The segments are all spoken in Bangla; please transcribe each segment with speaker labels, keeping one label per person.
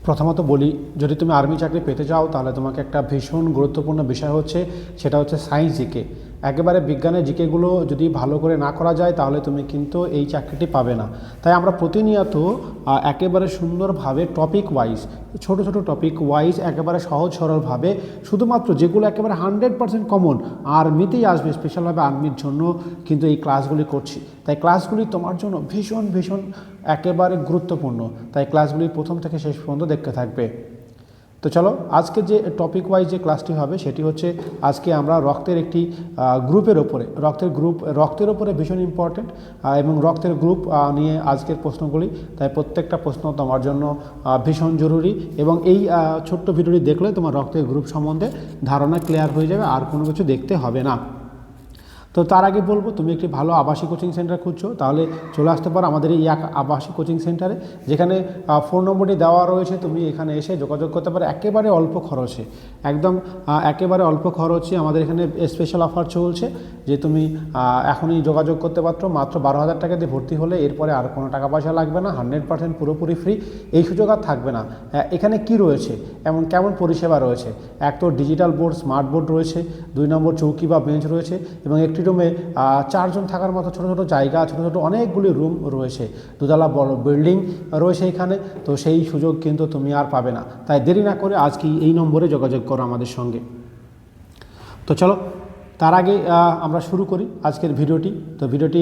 Speaker 1: প্রথমত বলি, যদি তুমি আর্মি চাকরি পেতে চাও তাহলে তোমাকে একটা ভীষণ গুরুত্বপূর্ণ বিষয় হচ্ছে, সেটা হচ্ছে সায়েন্স জিকে। একেবারে বিজ্ঞানের জিকেগুলো যদি ভালো করে না করা যায় তাহলে তুমি কিন্তু এই চাকরিটি পাবে না। তাই আমরা প্রতিনিয়ত একেবারে সুন্দরভাবে টপিক ওয়াইজ, ছোট ছোট টপিক ওয়াইজ একেবারে সহজ সরলভাবে, শুধুমাত্র যেগুলো একেবারে 100% কমন আর্মিতেই আসবে, স্পেশালভাবে আর্মির জন্য কিন্তু এই ক্লাসগুলি করছি। তাই ক্লাসগুলি তোমার জন্য ভীষণ ভীষণ একেবারে গুরুত্বপূর্ণ। তাই ক্লাসগুলি প্রথম থেকে শেষ পর্যন্ত দেখতে থাকবে। তো চলো, আজকে যে টপিক ওয়াইজ যে ক্লাসটি হবে সেটি হচ্ছে, আজকে আমরা রক্তের একটি গ্রুপের ওপরে, রক্তের ওপরে ভীষণ ইম্পর্টেন্ট এবং রক্তের গ্রুপ নিয়ে আজকের প্রশ্নগুলি। তাই প্রত্যেকটা প্রশ্ন তোমার জন্য ভীষণ জরুরি এবং এই ছোট্ট ভিডিওটি দেখলে তোমার রক্তের গ্রুপ সম্বন্ধে ধারণা ক্লিয়ার হয়ে যাবে, আর কোনো কিছু দেখতে হবে না। তো তার আগে বলবো, তুমি একটি ভালো আবাসিক কোচিং সেন্টার খুঁজছো তাহলে চলে আসতে পারো আমাদের এই আবাসিক কোচিং সেন্টারে, যেখানে ফোন নম্বরটি দেওয়া রয়েছে। তুমি এখানে এসে যোগাযোগ করতে পারো একেবারে অল্প খরচে, একদম একেবারে অল্প খরচে। আমাদের এখানে স্পেশাল অফার চলছে যে তুমি এখনই যোগাযোগ করতে পারছো। মাত্র 12,000 টাকা দিয়ে ভর্তি হলে এরপরে আর কোনো টাকা পয়সা লাগবে না, 100% পুরোপুরি ফ্রি। এই সুযোগ আর থাকবে না। এখানে কি রয়েছে, কেমন পরিষেবা রয়েছে? এক তো ডিজিটাল বোর্ড, স্মার্ট বোর্ড রয়েছে, 2 নম্বর চৌকি বা বেঞ্চ রয়েছে, এবং একটি রুমে 4 জন থাকার মতো ছোটো ছোটো জায়গা, ছোটো ছোটো অনেকগুলি রুম রয়েছে, 2 তলা বড় বিল্ডিং রয়েছে এখানে। তো সেই সুযোগ কিন্তু তুমি আর পাবে না। তাই দেরি না করে আজকে এই নম্বরে যোগাযোগ করো আমাদের সঙ্গে। তো চলো, তার আগে আমরা শুরু করি আজকের ভিডিওটি। তো ভিডিওটি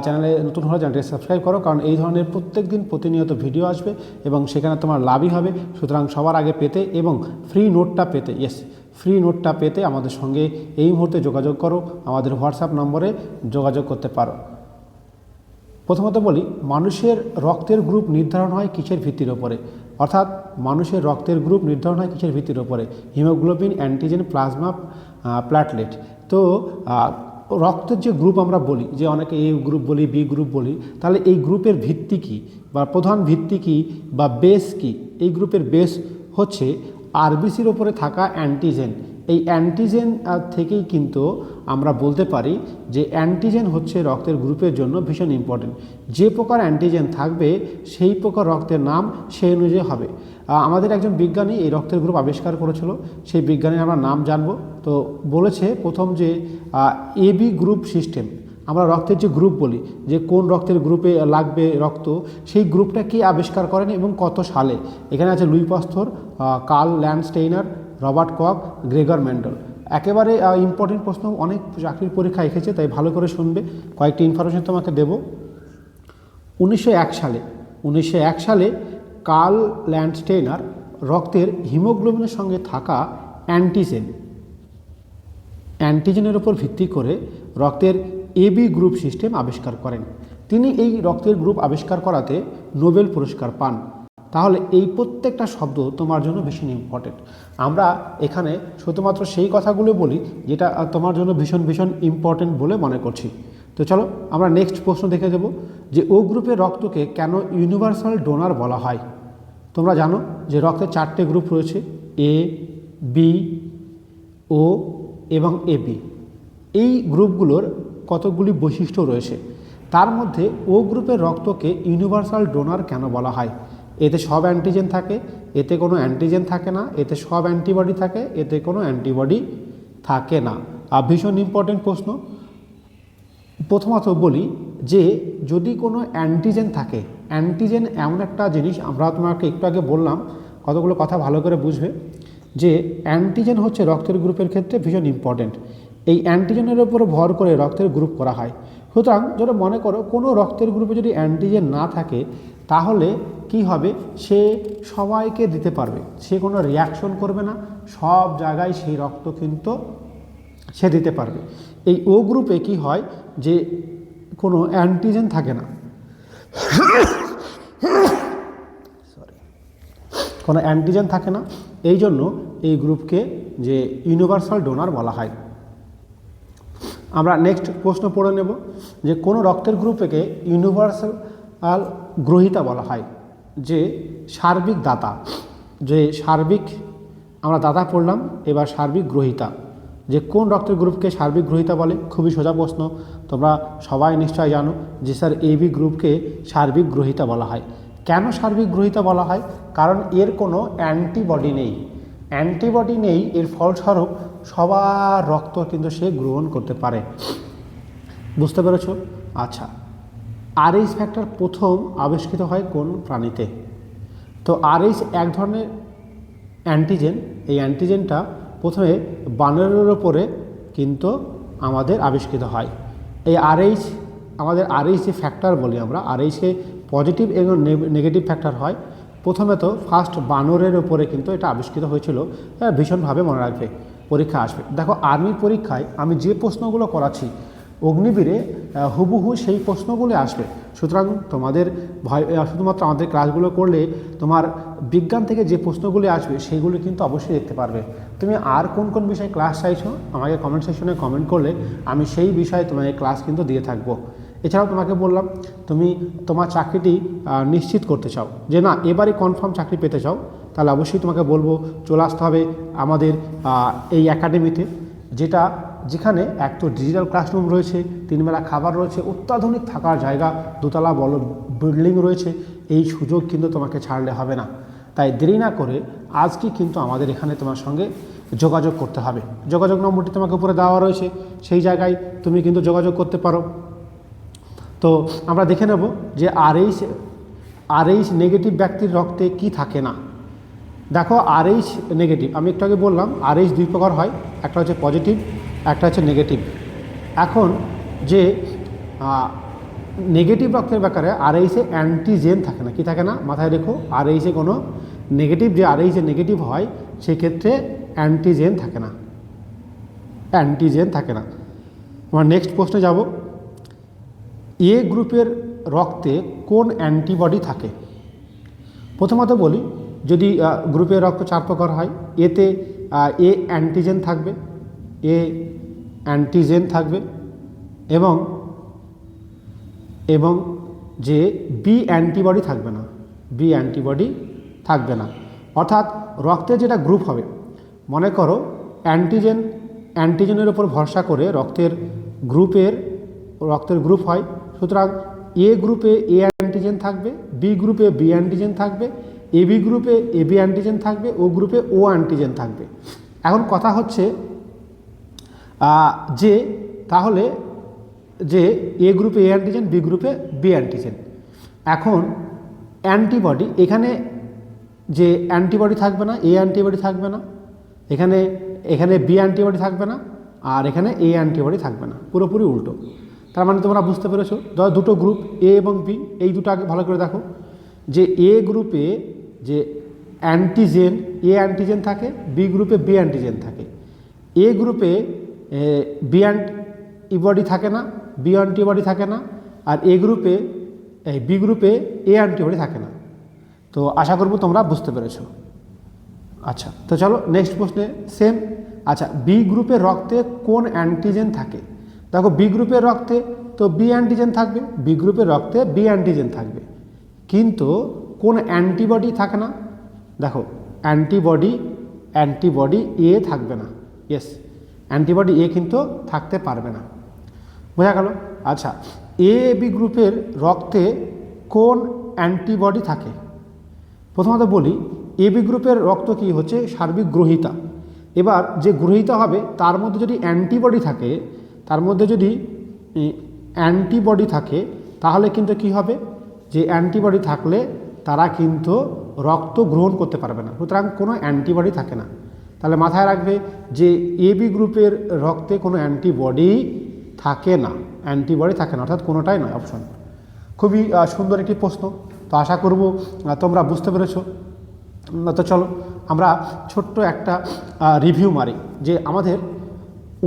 Speaker 1: চ্যানেলে নতুন হলে চ্যানেলটি সাবস্ক্রাইব করো, কারণ এই ধরনের প্রত্যেক দিন প্রতিনিয়ত ভিডিও আসবে এবং সেখানে তোমার লাভই হবে। সুতরাং সবার আগে পেতে এবং ফ্রি নোটটা পেতে, ফ্রি নোটটা পেতে আমাদের সঙ্গে এই মুহূর্তে যোগাযোগ করো, আমাদের হোয়াটসঅ্যাপ নম্বরে যোগাযোগ করতে পারো। প্রথমত বলি, মানুষের রক্তের গ্রুপ নির্ধারণ হয় কিসের ভিত্তির ওপরে? অর্থাৎ মানুষের রক্তের গ্রুপ নির্ধারণ হয় কিসের ভিত্তির ওপরে? Haemoglobin, antigen, plasma, platelet. তো রক্তের যে গ্রুপ আমরা বলি, যে অনেকে এ গ্রুপ বলি, বি গ্রুপ বলি, তাহলে এই গ্রুপের ভিত্তি কী বা প্রধান ভিত্তি কী বা বেস কী? এই গ্রুপের বেস হচ্ছে আরবিসির ওপরে থাকা অ্যান্টিজেন। এই অ্যান্টিজেন থেকেই কিন্তু আমরা বলতে পারি যে অ্যান্টিজেন হচ্ছে রক্তের গ্রুপের জন্য ভীষণ ইম্পর্টেন্ট। যে প্রকার অ্যান্টিজেন থাকবে সেই প্রকার রক্তের নাম সেই অনুযায়ী হবে। আমাদের একজন বিজ্ঞানী এই রক্তের গ্রুপ আবিষ্কার করেছিল, সেই বিজ্ঞানীর আমরা নাম জানব। তো বলেছে প্রথম যে এবি গ্রুপ সিস্টেম, আমরা রক্তের যে গ্রুপ বলি, যে কোন রক্তের গ্রুপে লাগবে রক্ত, সেই গ্রুপটা কে আবিষ্কার করেন এবং কত সালে? এখানে আছে Louis Pasteur, Karl Landsteiner, Robert Koch, Gregor Mendel. একেবারে ইম্পর্টেন্ট প্রশ্ন, অনেক চাকরির পরীক্ষা এসেছে, তাই ভালো করে শুনবে। কয়েকটি ইনফরমেশন তোমাকে দেব। 1901 সালে কার্ল ল্যান্ডস্টেইনার রক্তের হিমোগ্লোবিনের সঙ্গে থাকা অ্যান্টিজেনের উপর ভিত্তি করে রক্তের এবি গ্রুপ সিস্টেম আবিষ্কার করেন। তিনি এই রক্তের গ্রুপ আবিষ্কার করাতে নোবেল পুরস্কার পান। তাহলে এই প্রত্যেকটা শব্দ তোমার জন্য ভীষণ ইম্পর্টেন্ট। আমরা এখানে শুধুমাত্র সেই কথাগুলো বলি যেটা তোমার জন্য ভীষণ ভীষণ ইম্পর্টেন্ট বলে মনে করছি। তো চলো আমরা নেক্সট প্রশ্ন দেখে দেব, যে ও গ্রুপের রক্তকে কেন ইউনিভার্সাল ডোনার বলা হয়? তোমরা জানো যে রক্তের 4টে গ্রুপ রয়েছে, এ, বি, ও এবং এবি। এই গ্রুপগুলোর কতগুলি বৈশিষ্ট্য রয়েছে, তার মধ্যে ও গ্রুপের রক্তকে ইউনিভার্সাল ডোনার কেন বলা হয়? এতে সব অ্যান্টিজেন থাকে, এতে কোনো অ্যান্টিজেন থাকে না, এতে সব অ্যান্টিবডি থাকে, এতে কোনো অ্যান্টিবডি থাকে না। আর ভীষণ ইম্পর্টেন্ট প্রশ্ন। প্রথমত বলি যে যদি কোনো অ্যান্টিজেন থাকে, অ্যান্টিজেন এমন একটা জিনিস, আমরা তোমাকে একটু আগে বললাম, কতগুলো কথা ভালো করে বুঝবে, যে অ্যান্টিজেন হচ্ছে রক্তের গ্রুপের ক্ষেত্রে ভীষণ ইম্পর্টেন্ট। এই অ্যান্টিজেনের উপর ভর করে রক্তের গ্রুপ করা হয়। সুতরাং যদি মনে করো কোনো রক্তের গ্রুপে যদি অ্যান্টিজেন না থাকে তাহলে কি হবে? সে সবাইকে দিতে পারবে, সে কোনো রিয়াকশন করবে না, সব জায়গায় সেই রক্ত কিন্তু সে দিতে পারবে। এই ও গ্রুপে কি হয় যে কোনো অ্যান্টিজেন থাকে না, কোনো অ্যান্টিজেন থাকে না, এই জন্য এই গ্রুপকে যে ইউনিভার্সাল ডোনার বলা হয়। আমরা নেক্সট প্রশ্ন পড়ে নেব, যে কোনো রক্তের গ্রুপকে ইউনিভার্সাল গ্রহীতা বলা হয়, যে সার্বিক দাতা, যে সার্বিক আমরা দাতা পড়লাম, এবার সার্বিক গ্রহীতা, যে কোন রক্তের গ্রুপকে সার্বিক গ্রহীতা বলে? খুবই সোজা প্রশ্ন, তোমরা সবাই নিশ্চয় জানো যে স্যার এবি গ্রুপকে সার্বিক গ্রহীতা বলা হয়। কেন সার্বিক গ্রহিতা বলা হয়? কারণ এর কোনো অ্যান্টিবডি নেই, অ্যান্টিবডি নেই, এর ফলস্বরূপ সবার রক্ত কিন্তু সে গ্রহণ করতে পারে। বুঝতে পেরেছ? আচ্ছা, আরএইচ ফ্যাক্টর প্রথম আবিষ্কৃত হয় কোন প্রাণীতে? তো আরএইচ এক ধরনের অ্যান্টিজেন, এই অ্যান্টিজেনটা প্রথমে বানরের ওপরে কিন্তু আমাদের আবিষ্কৃত হয়। এই আরএইচ, আমাদের আরএইচ যে ফ্যাক্টর বলি আমরা, আরএইচে পজিটিভ এবং নেগেটিভ ফ্যাক্টর হয়। প্রথমে তো ফার্স্ট বানরের ওপরে কিন্তু এটা আবিষ্কৃত হয়েছিল। ভীষণভাবে মনে রাখবে, পরীক্ষা আসবে। দেখো আর্মির পরীক্ষায় আমি যে প্রশ্নগুলো করাচ্ছি অগ্নিবীরে হুবহু সেই প্রশ্নগুলো আসবে। সুতরাং তোমাদের ভয়, শুধুমাত্র আমাদের ক্লাসগুলো করলে তোমার বিজ্ঞান থেকে যে প্রশ্নগুলি আসবে সেগুলো কিন্তু অবশ্যই দেখতে পারবে। তুমি আর কোন কোন বিষয়ে ক্লাস চাইছো আমাকে কমেন্ট সেকশনে কমেন্ট করলে আমি সেই বিষয়ে তোমাকে ক্লাস কিন্তু দিয়ে থাকবো। এছাড়াও তোমাকে বললাম, তুমি তোমার চাকরিটি নিশ্চিত করতে চাও, যে না এবারই কনফার্ম চাকরি পেতে চাও, তাহলে অবশ্যই তোমাকে বলবো চলে আসতে হবে আমাদের এই একাডেমিতে, যেখানে এক তো ডিজিটাল ক্লাসরুম রয়েছে, 3 বেলা খাবার রয়েছে, অত্যাধুনিক থাকার জায়গা, 2তলা বড় বিল্ডিং রয়েছে। এই সুযোগ কিন্তু তোমাকে ছাড়লে হবে না। তাই দেরি না করে আজকে কিন্তু আমাদের এখানে তোমার সঙ্গে যোগাযোগ করতে হবে। যোগাযোগ নম্বরটি তোমাকে উপরে দেওয়া রয়েছে, সেই জায়গায় তুমি কিন্তু যোগাযোগ করতে পারো। তো আমরা দেখে নেব যে আরএইচ নেগেটিভ ব্যক্তির রক্তে কি থাকে না। দেখো আরএইচ নেগেটিভ, আমি একটু আগে বললাম আরএইচ 2 প্রকার হয়, একটা হচ্ছে পজিটিভ, একটা হচ্ছে নেগেটিভ। এখন যে নেগেটিভ রক্তের ব্যাপারে আরএইচে অ্যান্টিজেন থাকে না। কি থাকে না? মাথায় রেখো, আরএইচে কোনো নেগেটিভ, যে আরএইচে নেগেটিভ হয় সেক্ষেত্রে অ্যান্টিজেন থাকে না, অ্যান্টিজেন থাকে না। আমরা নেক্সট প্রশ্নে যাব। এ গ্রুপের রক্তে কোন অ্যান্টিবডি থাকে? প্রথমত বলি, যদি গ্রুপের রক্ত 4 প্রকার হয়, এতে এ অ্যান্টিজেন থাকবে, এ অ্যান্টিজেন থাকবে, এবং যে বি অ্যান্টিবডি থাকবে না, বি অ্যান্টিবডি থাকবে না। অর্থাৎ রক্তের যেটা গ্রুপ হবে, মনে করো অ্যান্টিজেনের উপর ভরসা করে রক্তের গ্রুপ হয়। সুতরাং এ গ্রুপে এ অ্যান্টিজেন থাকবে, বি গ্রুপে বি অ্যান্টিজেন থাকবে, এবি গ্রুপে এবি অ্যান্টিজেন থাকবে, ও গ্রুপে ও অ্যান্টিজেন থাকবে। এখন কথা হচ্ছে যে তাহলে যে এ গ্রুপে এ অ্যান্টিজেন, বি গ্রুপে বি অ্যান্টিজেন। এখন অ্যান্টিবডি, এখানে যে অ্যান্টিবডি থাকবে না, এ অ্যান্টিবডি থাকবে না, এখানে বি অ্যান্টিবডি থাকবে না, আর এখানে এ অ্যান্টিবডি থাকবে না, পুরোপুরি উল্টো। তার মানে তোমরা বুঝতে পেরেছো, ধরো দুটো গ্রুপ এ এবং বি, এই দুটো আগে ভালো করে দেখো, যে এ গ্রুপে যে অ্যান্টিজেন এ অ্যান্টিজেন থাকে, বি গ্রুপে বি অ্যান্টিজেন থাকে। এ গ্রুপে বি অ্যান্টিবডি থাকে না, বি অ্যান্টিবডি থাকে না, আর বি গ্রুপে এ অ্যান্টিবডি থাকে না। তো আশা করব তোমরা বুঝতে পেরেছো। আচ্ছা, তো চলো নেক্সট প্রশ্নে সেম। আচ্ছা, বি গ্রুপের রক্তে কোন অ্যান্টিজেন থাকে? দেখো বি গ্রুপের রক্তে তো বি অ্যান্টিজেন থাকবে, বি গ্রুপের রক্তে বি অ্যান্টিজেন থাকবে, কিন্তু কোন অ্যান্টিবডি থাকে না? দেখো অ্যান্টিবডি এ থাকবে না। ইয়েস, অ্যান্টিবডি এ কিন্তু থাকতে পারবে না। বোঝা গেল? আচ্ছা, এ বি গ্রুপের রক্তে কোন অ্যান্টিবডি থাকে? প্রথমত বলি, এ বি গ্রুপের রক্ত কি হচ্ছে সার্বিক গ্রহিতা। এবার যে গ্রহিতা হবে তার মধ্যে যদি অ্যান্টিবডি থাকে, তাহলে কিন্তু কি হবে, যে অ্যান্টিবডি থাকলে তারা কিন্তু রক্ত গ্রহণ করতে পারবে না। সুতরাং কোনো অ্যান্টিবডি থাকে না। তাহলে মাথায় রাখবে যে এ বি গ্রুপের রক্তে কোনো অ্যান্টিবডি থাকে না, অর্থাৎ কোনোটাই নয়, অপশন। খুবই সুন্দর একটি প্রশ্ন। তো আশা করব তোমরা বুঝতে পেরেছো। তো চলো আমরা ছোট্ট একটা রিভিউ মারি, যে আমাদের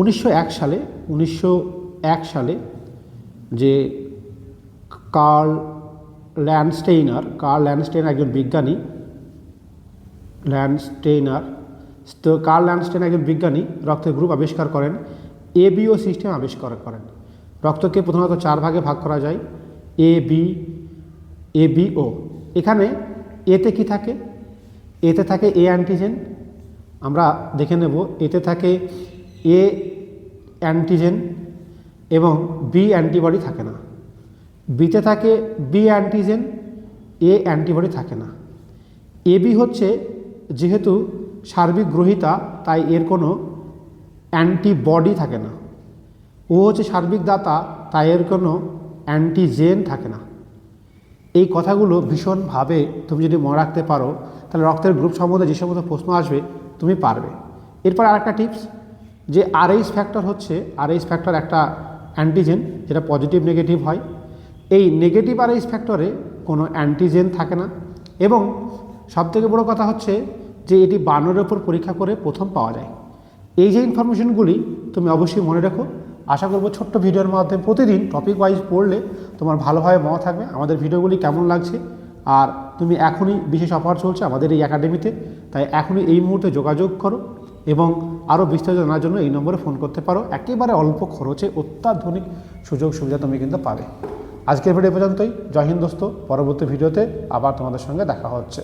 Speaker 1: 1901 সালে যে কার্ল ল্যান্ডস্টেইনার একজন বিজ্ঞানী, কার্ল ল্যান্ডস্টেইনার একজন বিজ্ঞানী রক্তের গ্রুপ আবিষ্কার করেন, এবিও সিস্টেম আবিষ্কার করেন। রক্তকে প্রথমত 4 ভাগে ভাগ করা যায়, এবিও। এখানে এতে কি থাকে? এতে থাকে এ অ্যান্টিজেন, আমরা দেখে নেব। এতে থাকে এ অ্যান্টিজেন এবং বি অ্যান্টিবডি থাকে না। বিতে থাকে বি অ্যান্টিজেন, এ অ্যান্টিবডি থাকে না। এবি হচ্ছে যেহেতু সার্বিক গ্রহিতা তাই এর কোনো অ্যান্টিবডি থাকে না। ও হচ্ছে সার্বিক দাতা তাই এর কোনো অ্যান্টিজেন থাকে না। এই কথাগুলো ভীষণভাবে তুমি যদি মনে রাখতে পারো তাহলে রক্তের গ্রুপ সম্বন্ধে যে সমস্ত প্রশ্ন আসবে তুমি পারবে। এরপর আরেকটা টিপস যে আরএইচ ফ্যাক্টর হচ্ছে, আরএইচ ফ্যাক্টর একটা অ্যান্টিজেন যেটা পজিটিভ নেগেটিভ হয়। এই নেগেটিভ আরএইচ ফ্যাক্টরে কোনো অ্যান্টিজেন থাকে না এবং সবথেকে বড় কথা হচ্ছে যে এটি বানরের ওপর পরীক্ষা করে প্রথম পাওয়া যায়। এই যে ইনফরমেশনগুলি তুমি অবশ্যই মনে রাখো। আশা করব ছোট্ট ভিডিওর মাধ্যমে প্রতিদিন টপিক ওয়াইজ পড়লে তোমার ভালোভাবে মনে থাকবে আমাদের ভিডিওগুলি কেমন লাগছে। আর তুমি এখনই বিশেষ অফার চলছে আমাদের এই একাডেমিতে, তাই এখনই এই মুহূর্তে যোগাযোগ করো এবং আরও বিস্তারিত জানার জন্য এই নম্বরে ফোন করতে পারো। একেবারে অল্প খরচে অত্যাধুনিক সুযোগ সুবিধা তুমি কিন্তু পাবে। আজকের ভিডিও পর্যন্তই। জয় হিন্দ দোস্ত, পরবর্তী ভিডিওতে আবার তোমাদের সঙ্গে দেখা হচ্ছে।